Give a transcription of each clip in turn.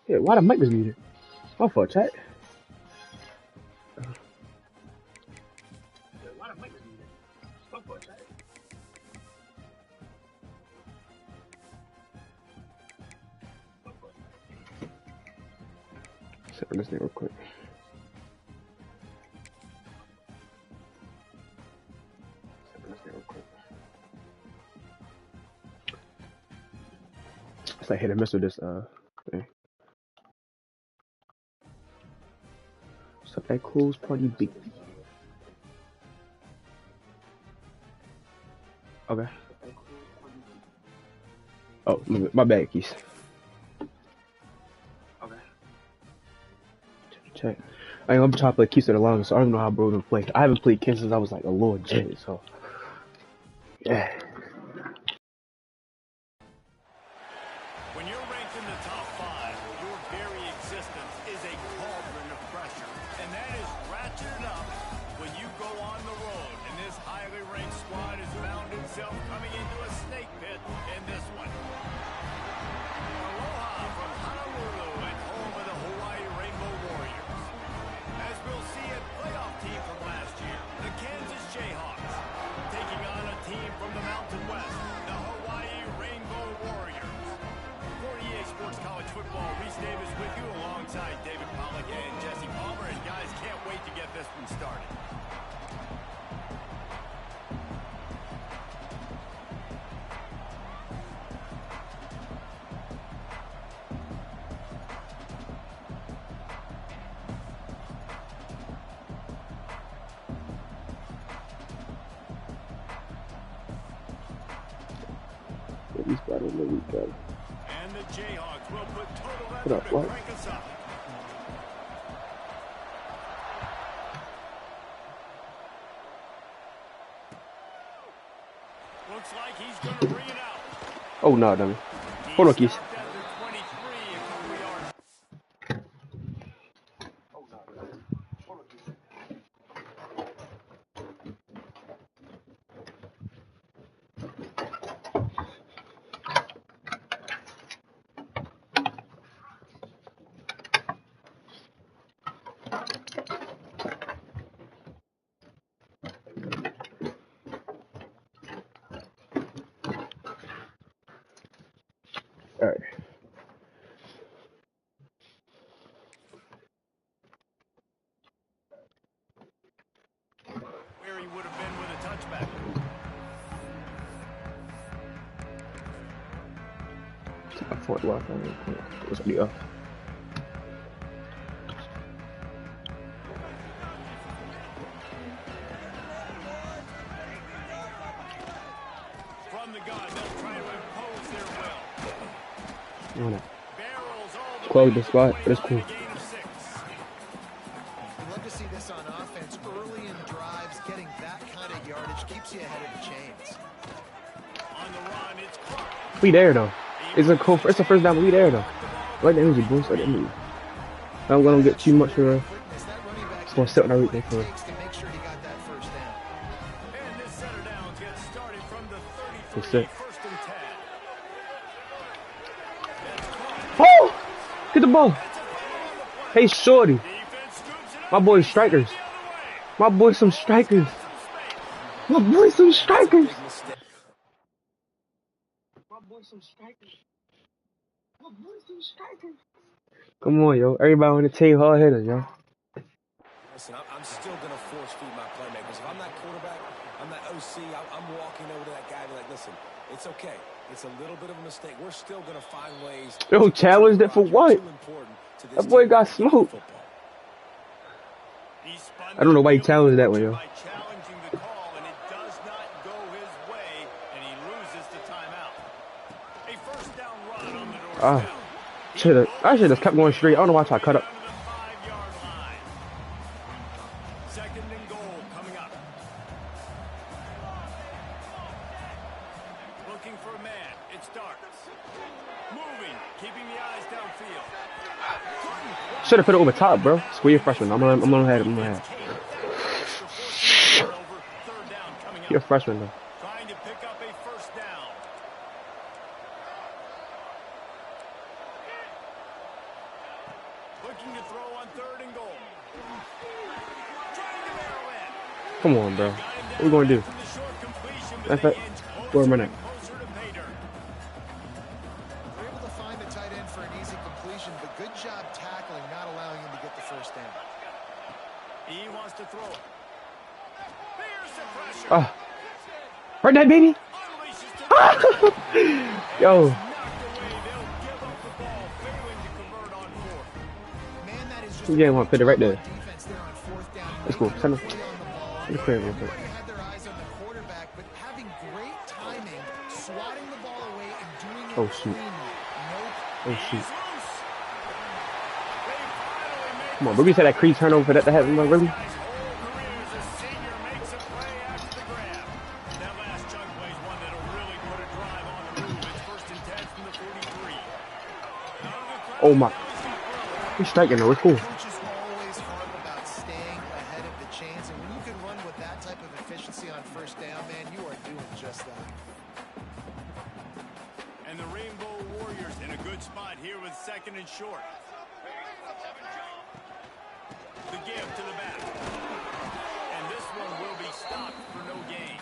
Yeah, why the mic is muted? My fault, chat. Set this thing real quick. It's like hit and miss with this thing. So that close party big. Okay. Oh, my bad, Keys. Okay. Check. I ain't gonna try to play Keys for the longest, so I don't know how bro to play. I haven't played Keys since I was like a little kid, so yeah. When you're ranked in the top 5, your very existence is a cauldron of pressure, and that is ratcheted up when you go on the road. And this highly ranked squad has found itself coming into a snake pit in this one. Aloha from Honolulu and home of the Hawaii Rainbow Warriors. As we'll see a playoff team from last year, the Kansas Jayhawks, taking on a team from the Mountain West, the Hawaii Rainbow Warriors. For EA Sports College Football, Reese Davis with you alongside David Pollack and Jesse Palmer. And guys, can't wait to get this one started. And the Jayhawks will put total effort to crank us up. Looks like he's going to bring it out. Oh no, dummy. Hold on, Keys. All right. Where he would have been with a touchback. I thought left on it was the off. From the gun, they'll try to impose their will. Close the spot, but it's cool. You love to see this on offense. Early in drives, getting that kind of yardage keeps you ahead of the chains. On the run, it's Clark. We there though. It's a first down, but we there though. Like the energy boost, like the energy. I don't gonna get too much for just gonna sit on everything for sit. Oh! Get the ball! Hey shorty. My boys strikers. My boys some strikers. My boys some strikers. Come on, yo. Everybody on the team hard hitters, yo. Listen, I'm still going to force feed my playmakers. If I'm that quarterback, I'm that OC, I'm walking over to that guy and be like, listen, it's okay. It's a little bit of a mistake. We're still going to find ways. Yo, challenged it for what? That boy got smoked. I don't know why he challenged that one, yo. I should have kept going straight. I don't know why I tried to cut up. Second and goal coming up. Looking for a man. It starts. Moving, keeping the eyes downfield. Should have put it over top, bro. Square your freshman. I'm gonna have it. You're a freshman, though. Trying to pick up a first down. Looking to throw on 3rd and goal. Trying to barrel in. Come on, bro. Got him What we gonna do? from the short completion, but That's they it. inch Where am I closer at? and closer to pay dirt. They're able to find the tight end for an easy completion, but good job tackling, not allowing him to get the first down. He wants to throw it. There's the pressure. Ah, right there, baby. Unleashes to Yo, knocked away. They'll give up the ball, failing to convert on 4th. Man, that is just you didn't want to put it right there. defense there on 4th down. That's cool. Send it. Play on the ball. Send it clear real quick. Everybody had their eyes on the quarterback, but having great timing, swatting the ball away and doing it Oh, shoot. cleanly. Nope. Oh shoot. He's loose. They finally make Come on, bro. We said that Creed turnover for that to happen, bro. Really? his whole career as a senior makes a play after the grab. That last chunk play is one that'll really put a drive on the move. It's 1st and 10 from the 43. Oh my. He's striking though. It's cool. Coaches always harp about staying ahead of the chains, and when you can run with that type of efficiency on 1st down, man, you are doing just that. And the Rainbow Warriors in a good spot here with 2nd and short. The give to the back. And this one will be stopped for no gain.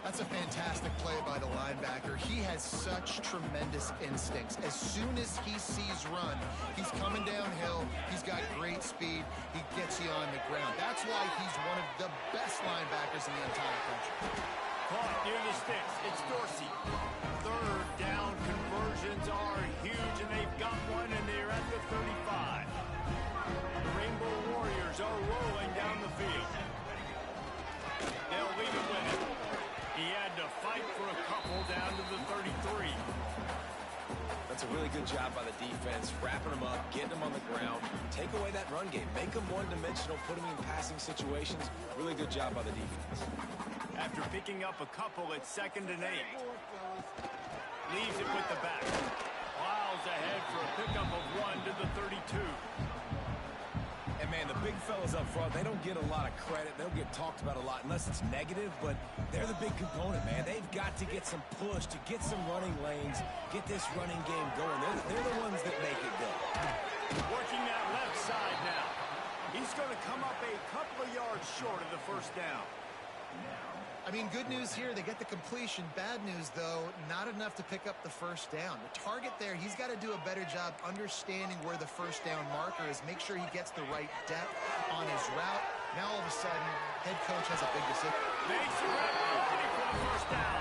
That's a fantastic play by the linebacker. He has such tremendous instincts. As soon as he sees run, he's coming downhill. He's got great speed. He gets you on the ground. That's why he's one of the best linebackers in the entire country. Caught near the sticks. It's Dorsey. 3rd down conversions are huge, and they've got one, and they're at the 35. The Rainbow Warriors are rolling down the field. They'll leave it with him. He had to fight for a couple down to the 33. That's a really good job by the defense, wrapping them up, getting them on the ground, take away that run game, make them one-dimensional, put them in passing situations. Really good job by the defense. After picking up a couple at 2nd and 8. Leaves it with the back. Lyles ahead for a pickup of 1 to the 32. And man, the big fellas up front, they don't get a lot of credit. They don't get talked about a lot unless it's negative, but they're the big component, man. They've got to get some push, to get some running lanes, get this running game going. They're the ones that make it go. Working that left side now. He's going to come up a couple of yards short of the 1st down. I mean, good news here, they get the completion. Bad news, though, not enough to pick up the 1st down. The target there, he's got to do a better job understanding where the 1st down marker is, make sure he gets the right depth on his route. Now, all of a sudden, head coach has a big decision. Makes a ready for the 1st down.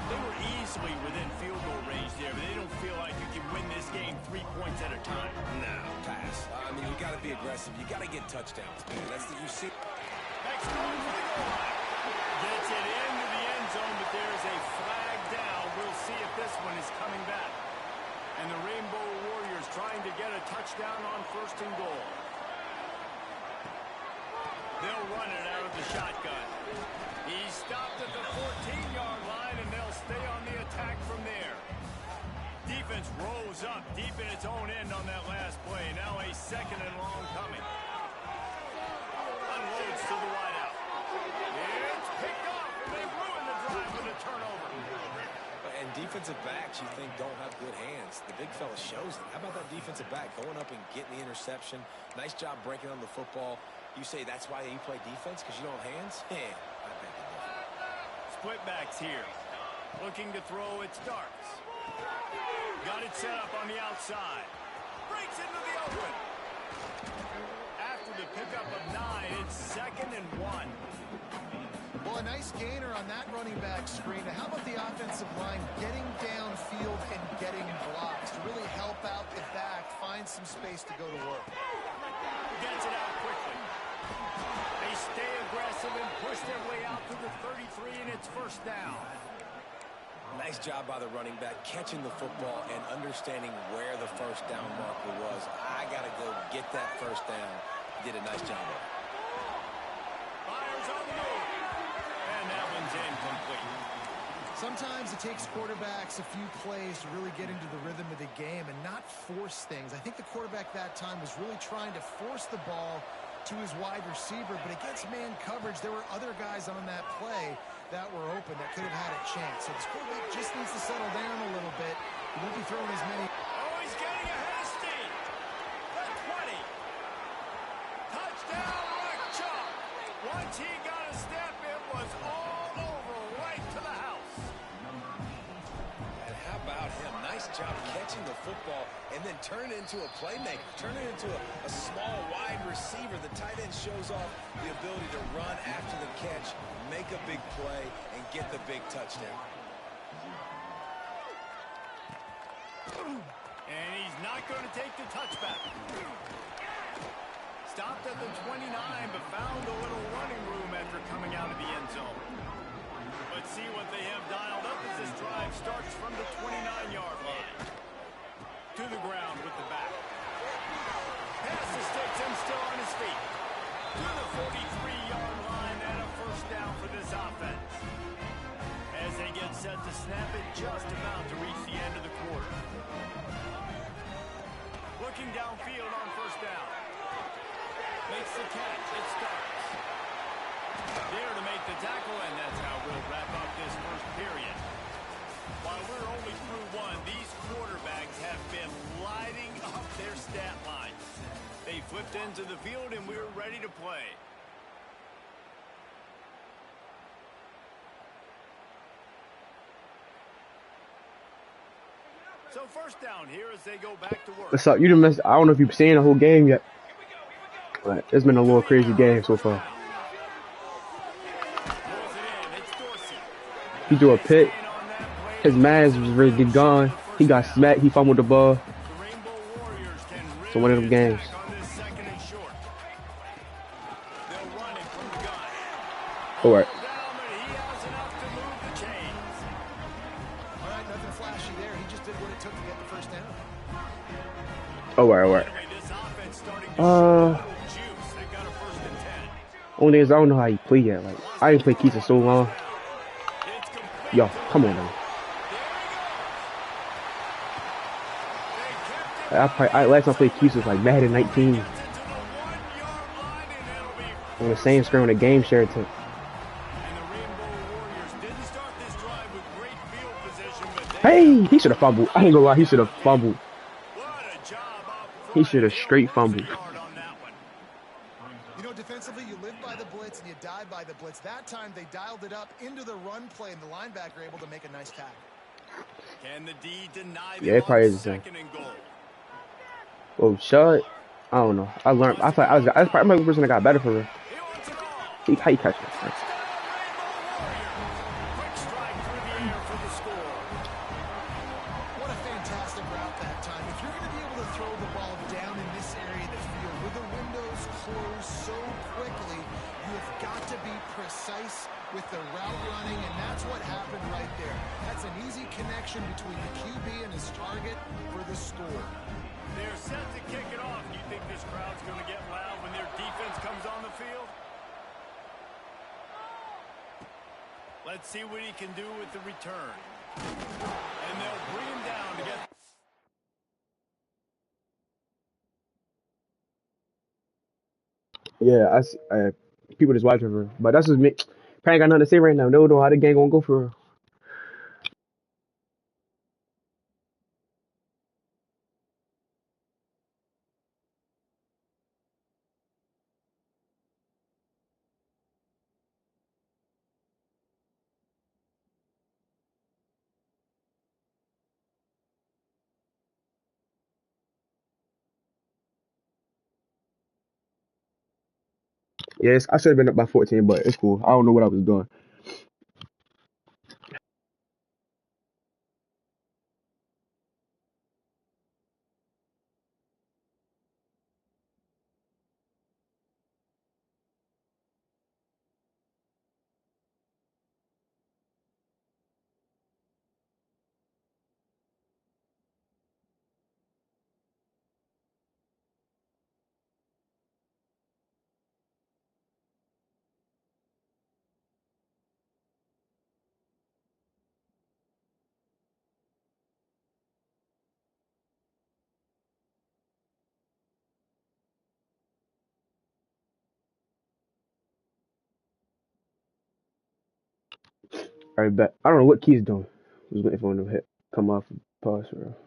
They were easily within field goal range there, but they don't feel like you can win this game 3 points at a time. No, pass. I mean, you got to be aggressive. You got to get touchdowns, man. That's the you see. Next going for the goal line. Gets it into the end zone, but there's a flag down. We'll see if this one is coming back. And the Rainbow Warriors trying to get a touchdown on 1st and goal. They'll run it out of the shotgun. He's stopped at the 14-yard line, and they'll stay on the attack from there. Defense rose up deep in its own end on that last play. Now a 2nd and long coming. Unloads to the wideout. It's picked off, and they ruin the drive with a turnover. And defensive backs, you think, don't have good hands. The big fella shows it. How about that defensive back going up and getting the interception? Nice job breaking on the football. You say that's why you play defense, because you don't have hands? Yeah, I bet you don't. Split backs here. Looking to throw, it starts. Got it set up on the outside. Breaks into the open. After the pickup of 9, it's 2nd and 1. Well, a nice gainer on that running back screen. Now, how about the offensive line getting downfield and getting blocks to really help out the back, find some space to go to work? Gets it out quickly. They stay aggressive and push their way out to the 33, and it's 1st down. Nice job by the running back, catching the football and understanding where the 1st down marker was. I got to go get that 1st down. He did a nice job of it. Fires on the move. And that one's incomplete. Sometimes it takes quarterbacks a few plays to really get into the rhythm of the game and not force things. I think the quarterback that time was really trying to force the ball to his wide receiver, but against man coverage, there were other guys on that play that were open that could have had a chance. So this quarterback just needs to settle down a little bit. He won't be throwing as many. Oh, he's getting ahead of steam. nice job catching the football and then turn it into a playmaker, turn it into a small wide receiver. The tight end shows off the ability to run after the catch, make a big play, and get the big touchdown. And he's not going to take the touchback. Stopped at the 29, but found a little running room after coming out of the end zone. Let's see what they have dialed up as this drive starts from the 29-yard line. To the ground with the back. Pass the sticks and still on his feet. To the 43-yard line and a first down for this offense. As they get set to snap it, just about to reach the end of the quarter. Looking downfield on first down. Makes the catch. It starts. There to make the tackle, and that's how we'll wrap up this first period. While we're only through one, these quarterbacks have been lighting up their stat lines. They flipped into the field, and we're ready to play. So first down here as they go back to work. What's up? You done missed. I don't know if you've seen the whole game yet. But it's been a little crazy game so far. He threw a pick. His man's was ready to get gone. He got smacked. He fumbled the ball. So one of them games. All right. Nothing flashy there. He just did what it took to get the first down. All right. Only thing is, I don't know how he played yet. Like, I didn't play Keys in so long. Yo, come on, man. Last time I played Keys was like Madden 19. On the same screen on the game share took. Hey, he should have fumbled. I ain't gonna lie, he should have fumbled. He should have straight fumbled. You know, defensively, you live by the blitz and you die by the blitz. That time, they dialed it up into the run play, and the linebacker able to make a nice tackle. Can the D deny Yeah, it probably is the same. Oh, shut. I don't know. I learned. I thought I was probably the person that got better for real. How you catch that? What a fantastic route that time. If you're going to be able to throw the ball down in this area of the field with the windows closed so quickly, you've got to be precise with the route running, and that's what happened right there. That's an easy connection between the QB and his target for the score. They're set to kick it off. Do you think this crowd's going to get loud when their defense comes on the field? Let's see what he can do with the return. And they'll bring him down to get... Yeah, I see, people just watching for real. But that's just me. Probably ain't got nothing to say right now. No, how the game gonna go for real. Yes, I should have been up by 14, but it's cool. I don't know what I was doing. All right, bet. I don't know what Key's doing. I was waiting for him to hit, come off, and pause for real.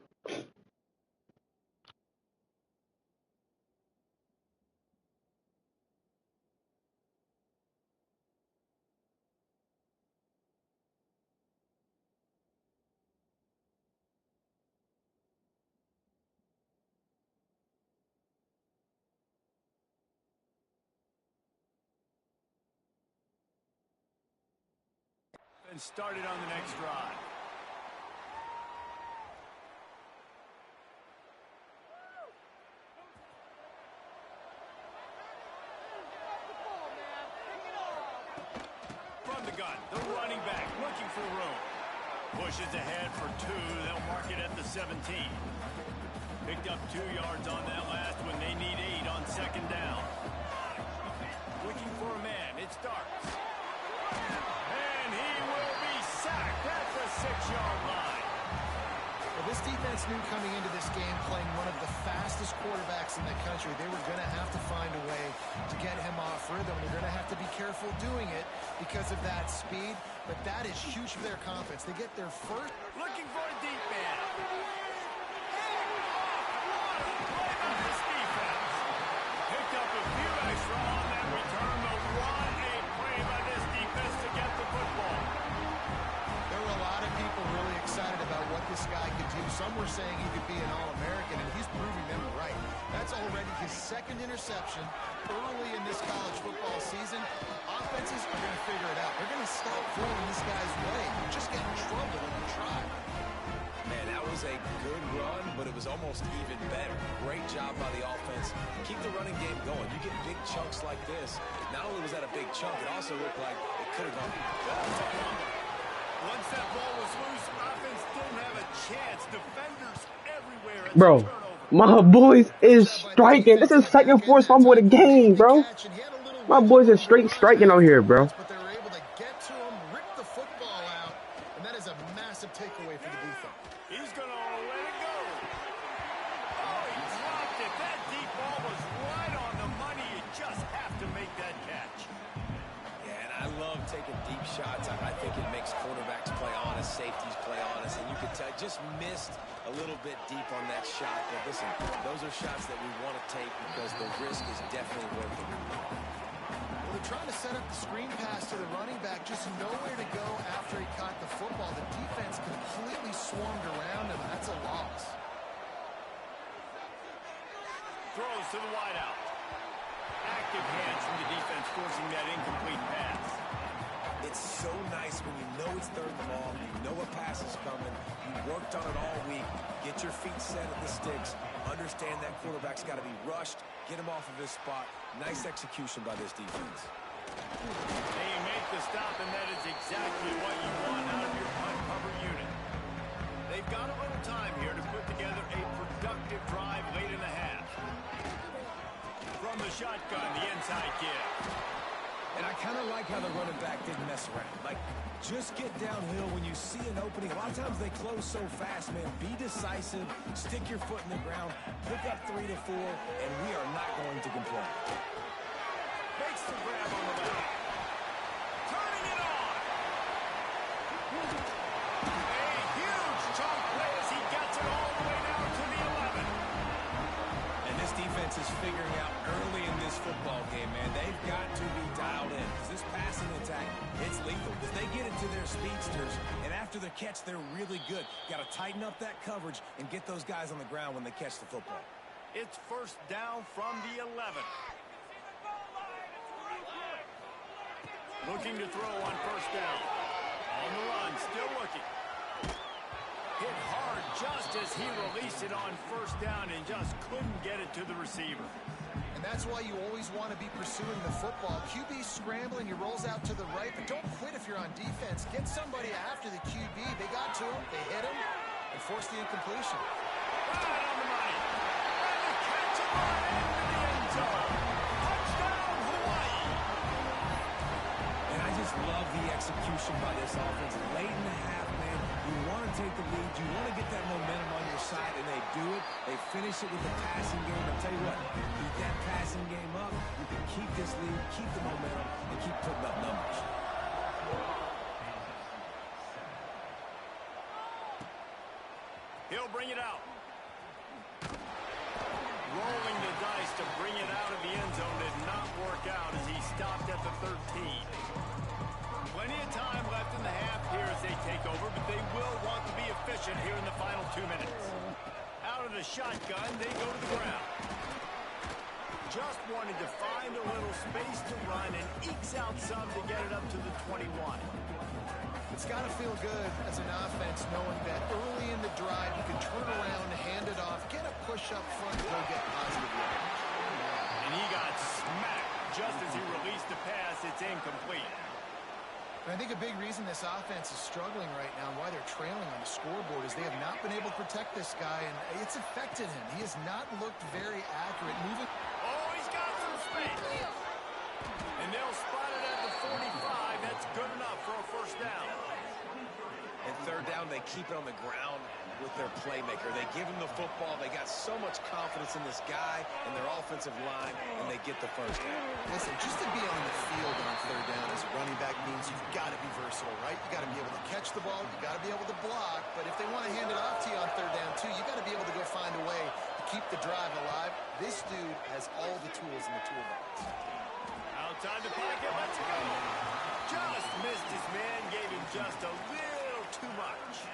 And started on the next drive. From the gun, the running back looking for room. Pushes ahead for 2. They'll mark it at the 17. Picked up 2 yards on that last one. They need 8 on second down. Looking for a man. It starts. And he will be sacked at the 6-yard line. Well, this defense knew coming into this game, playing one of the fastest quarterbacks in the country, they were going to have to find a way to get him off rhythm. They're going to have to be careful doing it because of that speed, but that is huge for their confidence. They get their first. Looking for a deep man. What a play by this defense. Picked up a few extra on that return, but what a play by this defense to get the football. There were a lot of people really excited about what this guy could do. Some were saying he could be an All-American, and he's proving them right. That's already his 2nd interception early in this college football season. Offenses are going to figure it out. They're going to stop throwing this guy's way. You just get in trouble when you try. Man, that was a good run, but it was almost even better. Great job by the offense. Keep the running game going. You get big chunks like this. Not only was that a big chunk, it also looked like it could have gone. Once that ball was loose, offense didn't have a chance. Defenders everywhere at Bro, the turnover. my boys is striking. This is second force fumble of the game, bro. My boys are straight striking out here, bro. But they were able to get to him, rip the football out, and that is a massive takeaway for the defense. He's going to let it go. Oh, he dropped it. That deep ball was right on the money. You just have to make that catch. Yeah, and I love taking deep shots. I think it makes quarterbacks play honest, safeties play honest, and you could tell just missed a little bit deep on that shot. But listen, those are shots that we want to take because the risk is definitely worth it. Well, they're trying to set up the screen pass to the running back, just nowhere to go after he caught the football. The defense completely swarmed around him. That's a loss. Throws to the wideout. Active hands from the defense forcing that incomplete pass. It's so nice when you know it's 3rd and long, you know a pass is coming, you worked on it all week, get your feet set at the sticks, understand that quarterback's got to be rushed, get him off of his spot. Nice execution by this defense. They make the stop, and that is exactly what you want out of your punt cover unit. They've got a little time here to put together a productive drive late in the half. From the shotgun, the inside give. And I kind of like how the running back didn't mess around. Like, just get downhill when you see an opening. A lot of times they close so fast, man. Be decisive, stick your foot in the ground, pick up 3 to 4, and we are not going to complain. Makes the grab on the left. Turning it on. A huge chunk play as he gets it all the way down to the 11. And this defense is figuring out early in this football game, man, they've got to be dialed in. Because this passing attack, it's lethal. Because they get into their speedsters, and after the catch, they're really good. Got to tighten up that coverage and get those guys on the ground when they catch the football. It's first down from the 11. Looking to throw on first down. On the run, still looking. Hit hard just as he released it on first down and just couldn't get it to the receiver. And that's why you always want to be pursuing the football. QB scrambling, he rolls out to the right, but don't quit if you're on defense. Get somebody after the QB. They got to him, they hit him, and forced the incompletion. Right on the money. And the catch on into the end zone. Touchdown, Hawaii. And I just love the execution by this offense. Late in the half, man, you want to take the lead. You want to get that momentum on your side, and they do it. They finish it with the passing game. I'll tell you what, keep that passing game up. You can keep this lead, keep the momentum, and keep putting up numbers. He'll bring it out. Rolling the dice to bring it out of the end zone did not work out as he stopped at the 13. Plenty of time left in the half here as they take over, but they will want to be efficient here in the final 2 minutes. Out of the shotgun, they go to the ground. Just wanted to find a little space to run and ekes out some to get it up to the 21. It's got to feel good as an offense knowing that early in the drive you can turn around, hand it off, get a push up front, and go get positive yardage. And he got smacked just as he released the pass. It's incomplete. And I think a big reason this offense is struggling right now and why they're trailing on the scoreboard is they have not been able to protect this guy, and it's affected him. He has not looked very accurate moving. Oh, he's got some space. And they'll spot it at the 45. That's good enough for a first down. And third down, they keep it on the ground with their playmaker. They give him the football. They got so much confidence in this guy and their offensive line, and they get the first down. Listen, just to be on the field on third down as a running back means you've got to be versatile, right? You got to be able to catch the ball. You got to be able to block. But if they want to hand it off to you on third down, too, you got to be able to go find a way to keep the drive alive. This dude has all the tools in the toolbox. Outside the pocket, let's go. Just missed his man, gave him just a little too much.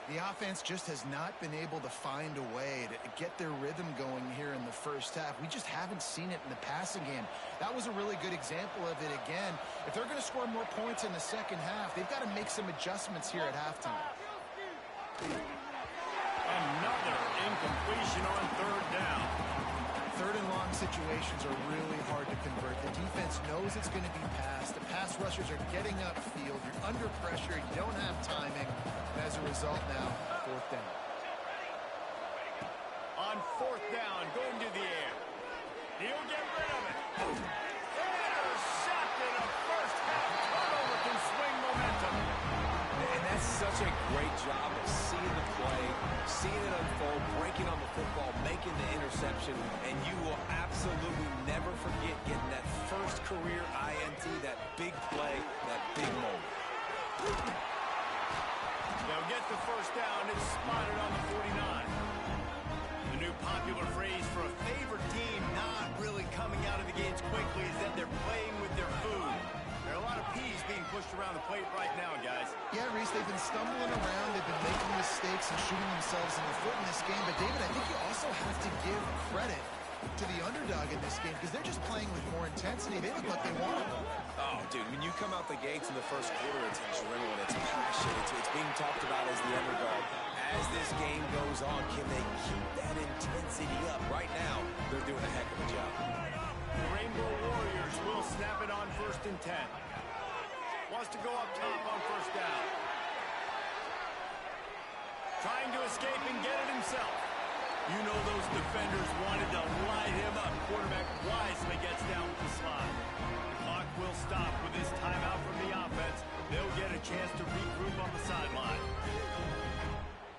The offense just has not been able to find a way to get their rhythm going here in the first half. We just haven't seen it in the passing game. That was a really good example of it again. If they're going to score more points in the second half, they've got to make some adjustments here at halftime. Another incompletion on third down. Third and long situations are really hard to convert. The defense knows it's going to be passed. The pass rushers are getting upfield. You're under pressure. You don't have timing. And as a result now, fourth down. On fourth down, going to the air. He'll get rid of it. Intercepted. A first half turnover can swing momentum. And that's such a great job of seeing the play, seeing it unfold, breaking on the football, making the interception, and you will absolutely never forget getting that first career INT, that big play, that big moment. They'll get the first down. It's spotted on the 49. The new popular phrase for a favorite team not really coming out of the gates quickly is that they're playing with their food. There are a lot of peas being pushed around the plate right now, guys. Yeah, Reese, they've been stumbling around. They've been making mistakes and shooting themselves in the foot in this game. But, David, I think you also have to give credit to the underdog in this game because they're just playing with more intensity. They look like they want it. Oh, dude, when you come out the gates in the first quarter, it's adrenaline, it's passion, it's being talked about as the underdog. As this game goes on, can they keep that intensity up? Right now, they're doing a heck of a job. The Rainbow Warriors will snap it on 1st and 10. Wants to go up top on first down. Trying to escape and get it himself. You know those defenders wanted to light him up. Quarterback wisely gets down with the slide. The clock will stop with this timeout from the offense. They'll get a chance to regroup on the sideline.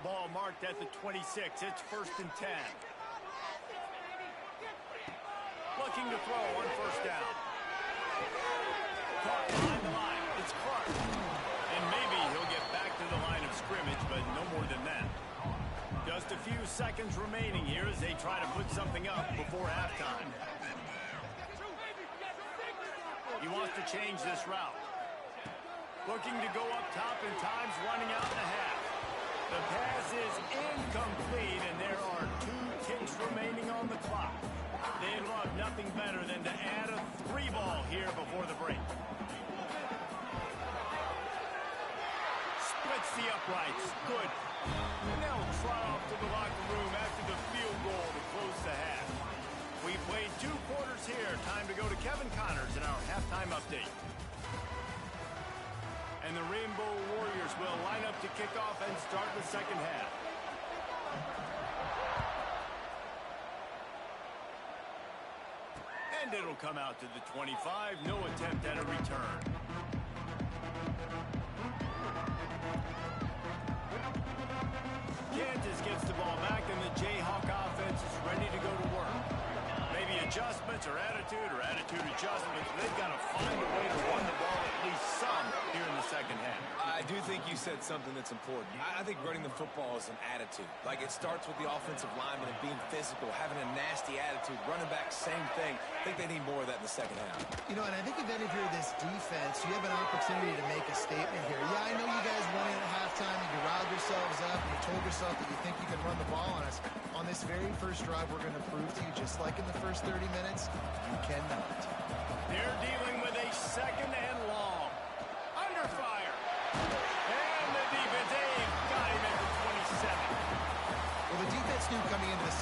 Ball marked at the 26. It's 1st and 10. Looking to throw on first down. Caught behind the line. It's Clark. And maybe he'll get back to the line of scrimmage, but no more than that. Just a few seconds remaining here as they try to put something up before halftime. He wants to change this route. Looking to go up top, and time's running out in the half. The pass is incomplete, and there are 2 ticks remaining on the clock. They'd love nothing better than to add a 3 ball here before the break. Splits the uprights. Good. And they'll trot off to the locker room after the field goal to close the half. We played 2 quarters here. Time to go to Kevin Connors in our halftime update. And the Rainbow Warriors will line up to kick off and start the second half. And it'll come out to the 25. No attempt at a return. Kansas gets the ball back, and the Jayhawk offense is ready to go to work. Maybe adjustments or attitude adjustments. They've got to find a way to run the ball at least some here in the second half. I do think you said something that's important. I think running the football is an attitude. Like, it starts with the offensive lineman and being physical, having a nasty attitude. Running back, same thing. I think they need more of that in the second half. You know, and I think if any of you're this defense, you have an opportunity to make a statement here. Yeah, I know you guys won it at halftime, and you riled yourselves up, and you told yourself that you think you can run the ball on us. On this very first drive, we're going to prove to you, just like in the first 30 minutes, you cannot. They're dealing with a second and long. Under fire.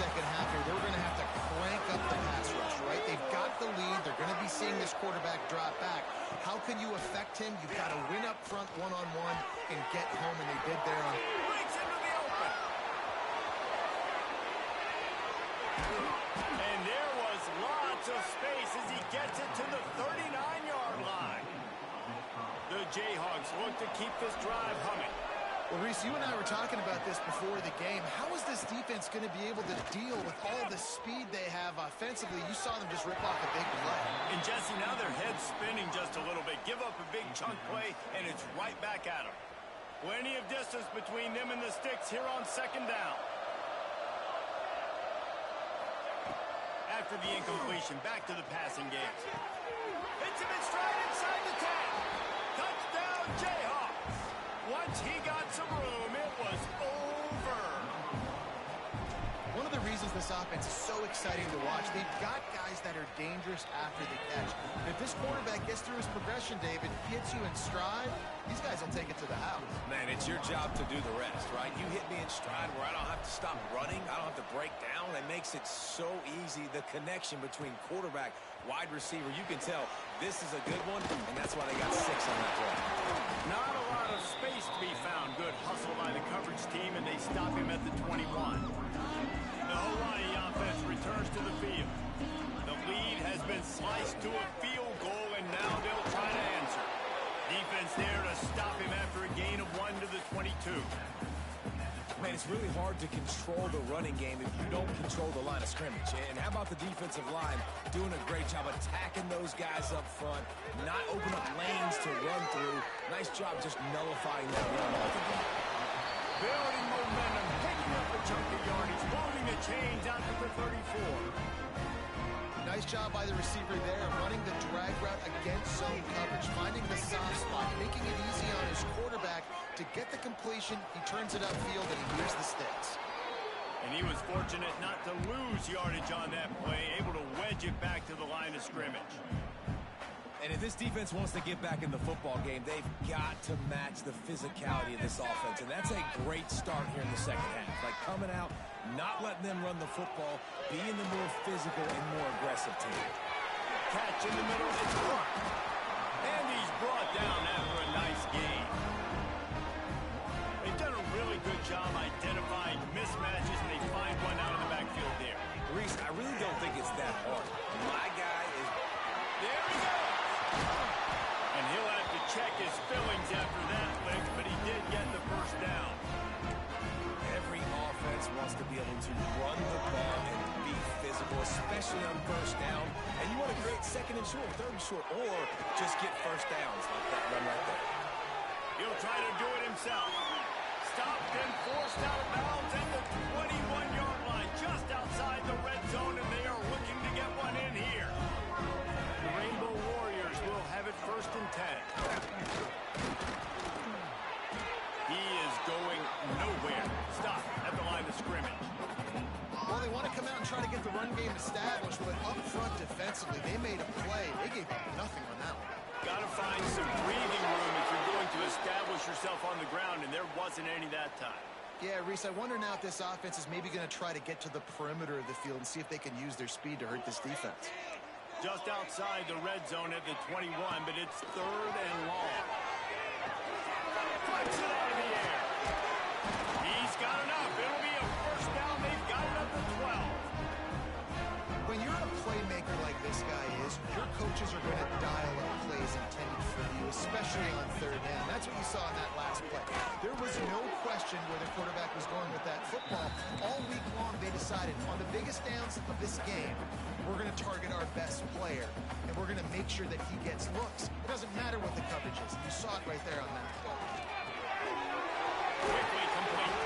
second half here, they were going to have to crank up the pass rush, right? They've got the lead. They're going to be seeing this quarterback drop back. How can you affect him? You've got to win up front one-on-one and get home, and they did there on. Breaks into the open. And there was lots of space as he gets it to the 39-yard line. The Jayhawks look to keep this drive humming. Well, Reese, you and I were talking about this before the game. How is this defense going to be able to deal with all the speed they have offensively? You saw them just rip off a big play. And Jesse, now their head's spinning just a little bit. Give up a big chunk play, and it's right back at them. Plenty of distance between them and the sticks here on second down. After the incompletion, back to the passing game. Hits him in stride inside the 10. Touchdown, Jayhawks. Once he got some room, it was over. One of the reasons this offense is so exciting to watch, they've got guys that are dangerous after the catch. And if this quarterback gets through his progression, David, hits you in stride, these guys will take it to the house. Man, it's your job to do the rest, right? You hit me in stride where I don't have to stop running. I don't have to break down. It makes it so easy. The connection between quarterback, wide receiver, you can tell this is a good one, and that's why they got 6 on that play. Not a lot of space to be found. Good hustle by the coverage team, and they stop him at the 21. The Hawaii offense returns to the field. The lead has been sliced to a field goal, and now they'll try to answer. Defense there to stop him after a gain of 1 to the 22. Man, it's really hard to control the running game if you don't control the line of scrimmage. And how about the defensive line doing a great job attacking those guys up front, not open up lanes to run through. Nice job just nullifying that run altogether. Building momentum, picking up a chunk of yardage, moving the chains out to the 34. Nice job by the receiver there, running the drag route against zone coverage, finding the soft spot, making it easy on his quarterback to get the completion. He turns it upfield, and he hears the sticks. And he was fortunate not to lose yardage on that play, able to wedge it back to the line of scrimmage. And if this defense wants to get back in the football game, they've got to match the physicality of this offense. And that's a great start here in the second half. Like coming out, not letting them run the football, being the more physical and more aggressive team. Catch in the middle, it's caught. And he's brought down after a nice gain. They've done a really good job identifying mismatches, and they find one out of the backfield there. Reese, I really don't think it's that hard. My guy is... There he goes! And he'll have to check his fillings after that lick, but he did get the first down. Every offense wants to be able to run the ball and be physical, especially on first down. And you want to create second and short, third and short, or just get first downs like that run right there. He'll try to do it himself. Stopped and forced out of bounds at the 21-yard line, just outside the red zone, and they are looking to get one in here. The Rainbow Warriors will have it 1st and 10. He is going nowhere. Stop at the line of scrimmage. Well, they want to come out and try to get the run game established, but up front defensively, they made a play. They gave up nothing on that one. Got to find some breathing room if you're going to establish yourself on the ground, and there wasn't any that time. Yeah, Reese, I wonder now if this offense is maybe going to try to get to the perimeter of the field and see if they can use their speed to hurt this defense. Just outside the red zone at the 21, but it's 3rd and long. Flips it out of the air. He's got enough. It'll be a first down. They've got it up to 12. When you're a playmaker like this guy is, your coaches are going to dial up plays intended for you, especially on 3rd down. That's what you saw in that last play. There was no question where the quarterback was going with that football. All week long, they decided on the biggest downs of this game, we're going to target our best player, and we're going to make sure that he gets looks. It doesn't matter what the coverage is. You saw it right there on that play. Quickly complete.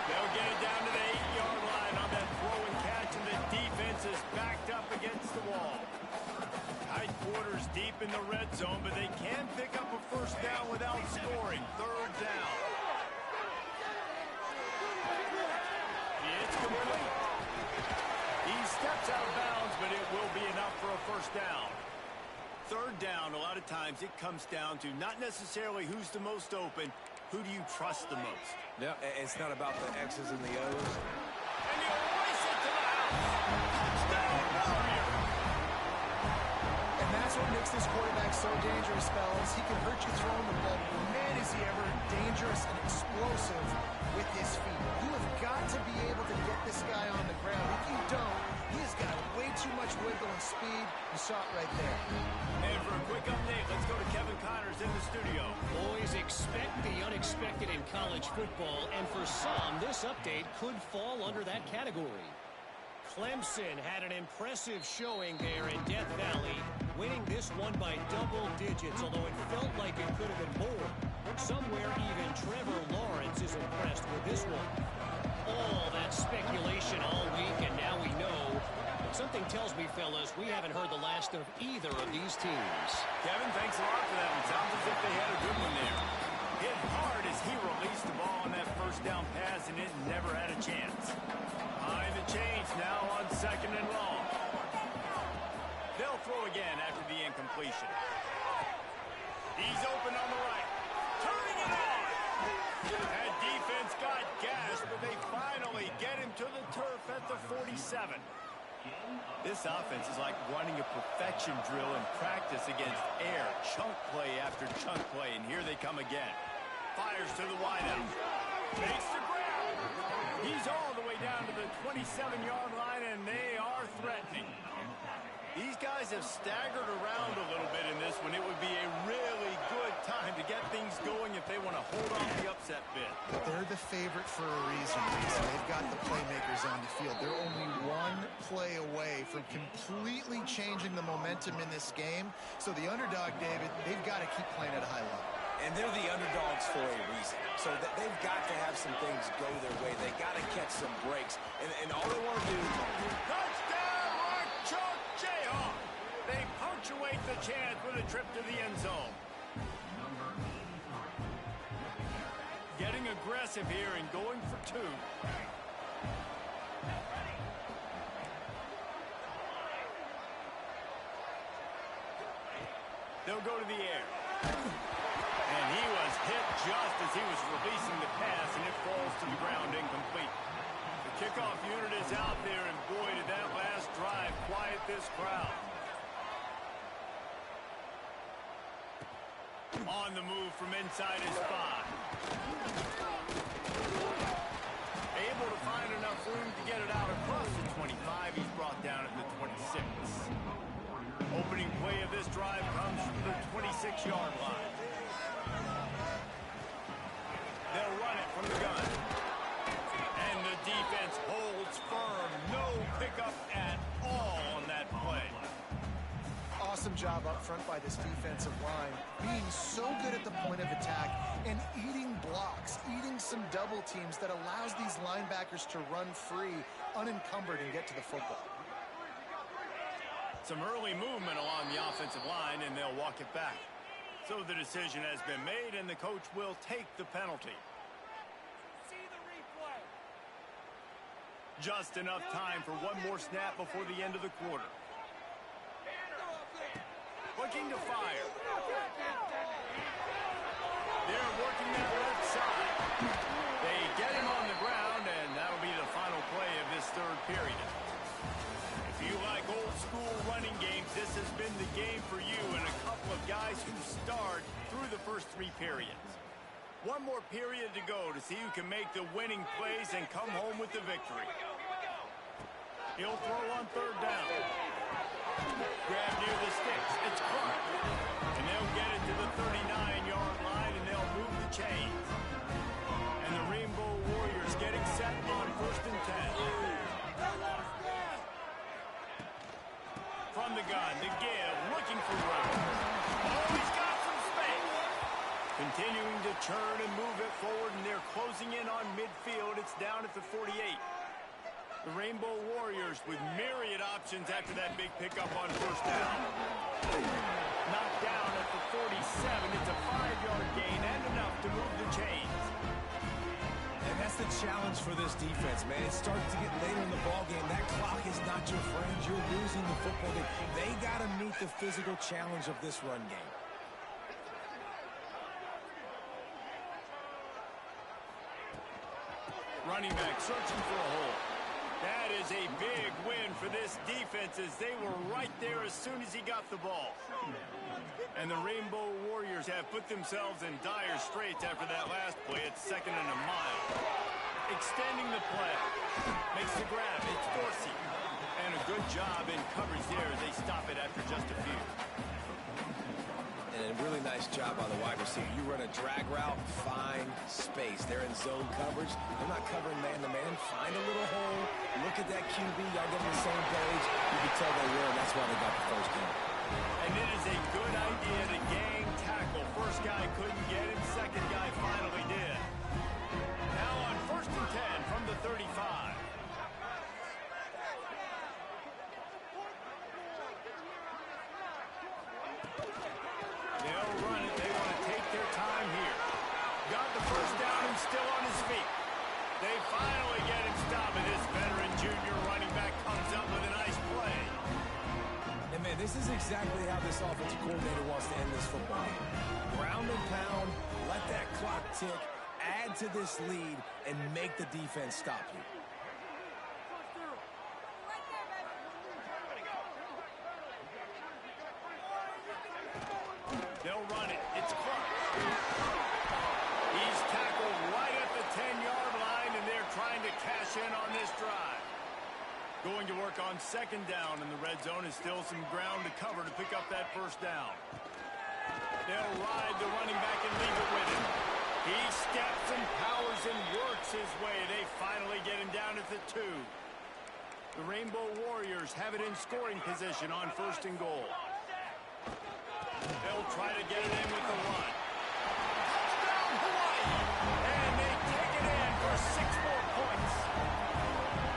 They'll get it down to the 8-yard line on that throw and catch, and the defense is backed up against the wall. Tight quarters deep in the red zone, but they can pick up a first down without scoring. 3rd down. It's complete. He steps out of bounds, but it will be enough for a first down. 3rd down, a lot of times it comes down to not necessarily who's the most open, who do you trust the most? Yeah, it's not about the X's and the O's. And he'll race it to the Touchdown, Warrior. And that's what makes this quarterback so dangerous, fellas. He can hurt you throwing the ball, but man, is he ever dangerous and explosive with his feet. You have got to be able to get this guy on the ground. If you don't, he has got way too much wiggle and speed. You saw it right there. And for a quick update, let's go to Kevin Connors in the studio. Boys, expect the unexpected in college football, and for some, this update could fall under that category. Clemson had an impressive showing there in Death Valley, winning this one by double digits, although it felt like it could have been more. Somewhere even Trevor Lawrence is impressed with this one. All that speculation all week, and now we know. But something tells me, fellas, we haven't heard the last of either of these teams. Kevin, thanks a lot for that one. Sounds as if they had a good one there. Hit hard as he released the ball on that first down pass, and it never had a chance. Behind the chains now on 2nd and long. They'll throw again after the incompletion. He's open on the right. Turning it on. That defense got gashed, but they finally get him to the turf at the 47. This offense is like running a perfection drill in practice against air. Chunk play after chunk play, and here they come again. Fires to the wideout. Makes the grab. He's all the way down to the 27-yard line, and they are threatening. These guys have staggered around a little bit in this one. It would be a really good time to get things going if they want to hold on the upset bid. They're the favorite for a reason. They've got the playmakers on the field. They're only one play away from completely changing the momentum in this game. So the underdog, David, they've got to keep playing at a high level. And they're the underdogs for a reason. So they've got to have some things go their way. They got to catch some breaks. And all they want to do... Touchdown, Mark Chuck Jayhawk. They punctuate the chance with a trip to the end zone. Getting aggressive here and going for two. They'll go to the air. And he was hit just as he was releasing the pass, and it falls to the ground incomplete. The kickoff unit is out there, and boy, did that last drive quiet this crowd. On the move from inside his 5. Able to find enough room to get it out across the 25. He's brought down at the 26. Opening play of this drive comes from the 26-yard line. They'll run it from the gun. And the defense holds firm. No pickup at all on that play. Awesome job up front by this defensive line, being so good at the point of attack and eating blocks, eating some double teams that allows these linebackers to run free, unencumbered, and get to the football. Some early movement along the offensive line, and they'll walk it back. So the decision has been made, and the coach will take the penalty. See the replay. Just enough time for one more snap before the end of the quarter. Looking to fire. They're working that left side. They get him on the ground, and that'll be the final play of this third period. If you like old school running games, this has been the game for you and a couple of guys who starred through the first 3 periods. One more period to go to see who can make the winning plays and come home with the victory. He'll throw on 3rd down. Grab near the sticks. It's Clark. And they'll get it to the 39-yard line, and they'll move the chains. And the Rainbow Warriors getting set on 1st and 10. From the gun, to give, looking for room. Oh, he's got some space. Continuing to turn and move it forward, and they're closing in on midfield. It's down at the 48. The Rainbow Warriors with myriad options after that big pickup on 1st down. Knocked down at the 47. It's a 5-yard gain and enough to move the chains. And that's the challenge for this defense, man. It starts to get later in the ballgame. That clock is not your friend. You're losing the football game. They got to meet the physical challenge of this run game. Running back searching for a hole. That is a big win for this defense as they were right there as soon as he got the ball. And the Rainbow Warriors have put themselves in dire straits after that last play. It's 2nd and a mile. Extending the play. Makes the grab. It's Dorsey. And a good job in coverage there as they stop it after just a few. And a really nice job by the wide receiver. You run a drag route, find space. They're in zone coverage. They're not covering man-to-man. Find a little hole. Look at that QB. Y'all get on the same page. You can tell they were, and that's why they got the first down. And it is a good idea to gang tackle. First guy couldn't get him. Second guy finally did. Now on 1st and 10 from the 35. They'll run it. They want to take their time here. Got the first down and still on his feet. They finally get him stopped, and this veteran junior running back comes up with a nice play. And, man, this is exactly how this offensive coordinator wants to end this football game. Ground and pound, let that clock tick, add to this lead, and make the defense stop you. They'll run it. It's Clark. He's tackled right at the 10-yard line, and they're trying to cash in on this drive. Going to work on 2nd down, and the red zone is still some ground to cover to pick up that first down. They'll ride the running back and leave it with him. He steps and powers and works his way. They finally get him down at the 2. The Rainbow Warriors have it in scoring position on 1st and goal. They'll try to get it in with the run. Touchdown, Hawaii! And they take it in for 6 more points.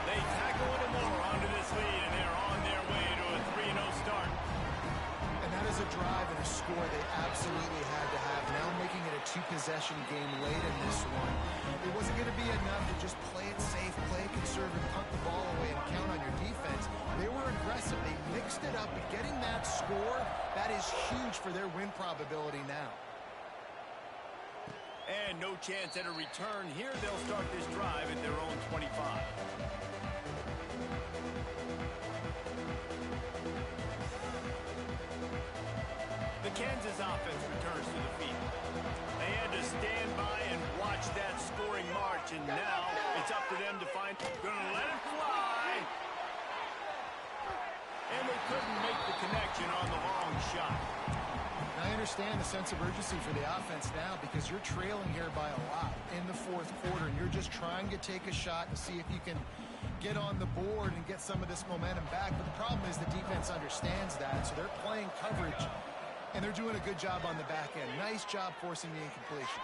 They tackle a little more onto this lead, and they're on their way to a 3-0 start. And that is a drive and a score they absolutely had to have. Now making it a 2-possession game late in this one. It wasn't going to be enough to just play it safe, play it conservative, punt the ball away, and count on your defense. They were aggressive. They mixed it up, but getting that score, that is huge for their win probability now. And no chance at a return here. They'll start this drive at their own 25. The Kansas offense returns to the field. They had to stand by and watch that scoring march, and now it's up to them to find. Gonna let it fly. And they couldn't make the connection on the long shot. I understand the sense of urgency for the offense now because you're trailing here by a lot in the 4th quarter, and you're just trying to take a shot and see if you can get on the board and get some of this momentum back. But the problem is the defense understands that, so they're playing coverage, and they're doing a good job on the back end. Nice job forcing the incompletion.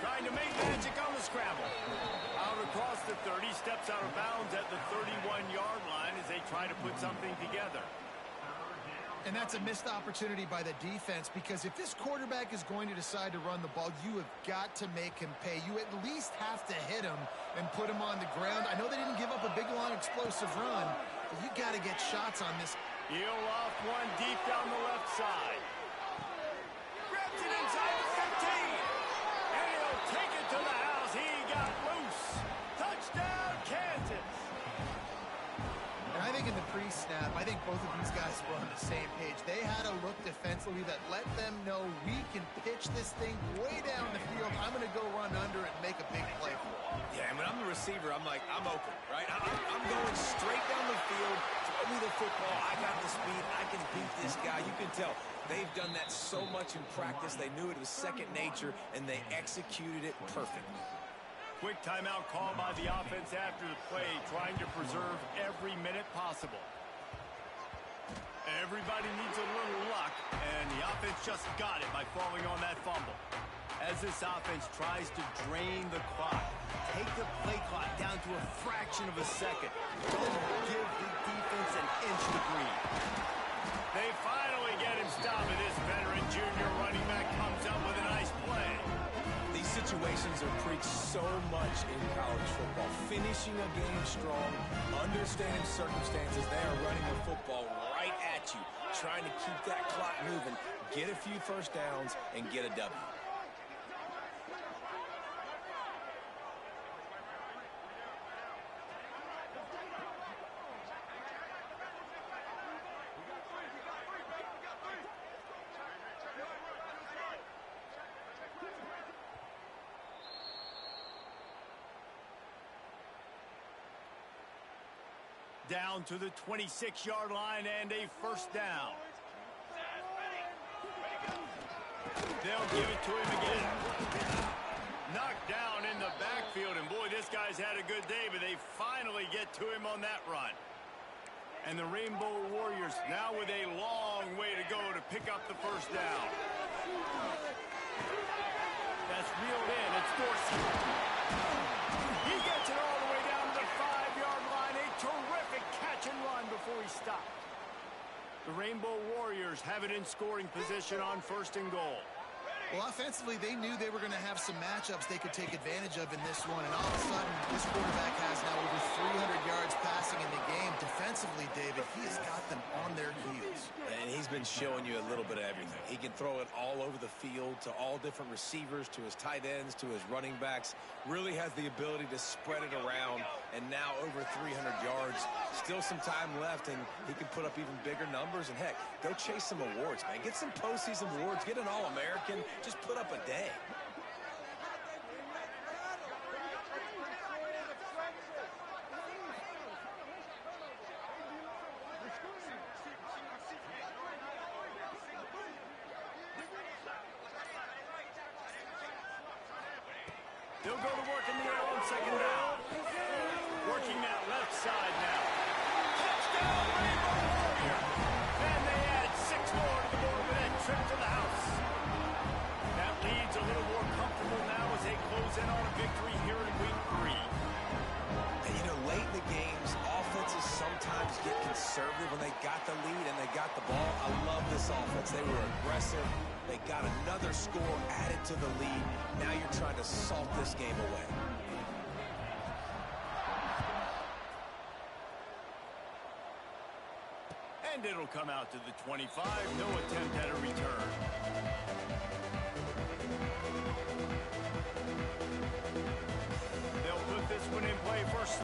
Trying to make magic on the scramble. Out across the 30, steps out of bounds at the 31-yard line as they try to put something together. And that's a missed opportunity by the defense because if this quarterback is going to decide to run the ball, you have got to make him pay. You at least have to hit him and put him on the ground. I know they didn't give up a big, long, explosive run, but you got to get shots on this. He'll off one deep down the left side. Grabs it inside the 15. And he'll take it to the house. He got loose. Touchdown, Kansas. And I think in the pre-snap, I think both of these guys were on the same page. They had a look defensively that let them know we can pitch this thing way down the field. I'm going to go run under it and make a big play for it. Yeah, and when I'm the receiver, I'm like, I'm open, right? I'm going straight down the field. Throw me the football. I got the speed. I can beat this guy. You can tell they've done that so much in practice. They knew it was second nature, and they executed it perfectly. Quick timeout call by the offense after the play, trying to preserve every minute possible. Everybody needs a little luck, and the offense just got it by falling on that fumble. As this offense tries to drain the clock, take the play clock down to a fraction of a second. Don't give the defense an inch to breathe. They finally get him stopped, and this veteran junior running back comes up with a nice play. These situations are preached so much in college football. Finishing a game strong, understanding circumstances. They are running the football right at you, trying to keep that clock moving, get a few first downs, and get a W. Down to the 26-yard line and a first down. They'll give it to him again. Knocked down in the backfield, and boy, this guy's had a good day, but they finally get to him on that run. And the Rainbow Warriors now with a long way to go to pick up the first down. That's reeled in. It's Dorsey. He gets it all the way down to the 5-yard line. A terrific catch and run before he stopped. The Rainbow Warriors have it in scoring position on first and goal. Well, offensively, they knew they were going to have some matchups they could take advantage of in this one, and all of a sudden, this quarterback has now over 300 yards passing in the game. Defensively, David, he has got them on their heels. And he's been showing you a little bit of everything. He can throw it all over the field to all different receivers, to his tight ends, to his running backs. Really has the ability to spread it around, and now over 300 yards. Still some time left, and he can put up even bigger numbers. And, heck, go chase some awards, man. Get some postseason awards. Get an All-American. Just put up a day. They'll go to work in the air on second down. Working that left side now. Touchdown, Rainbow Warrior. And they add 6 more to the board with that trip to the house. That lead's a little more comfortable now as they close in on a victory here in week 3. And, you know, late in the games, offenses sometimes get conservative when they got the lead and they got the ball. I love this offense. They were aggressive. They got another score added to the lead. Now you're trying to salt this game away. And it'll come out to the 25. No attempt at a return. They'll put this one in play first.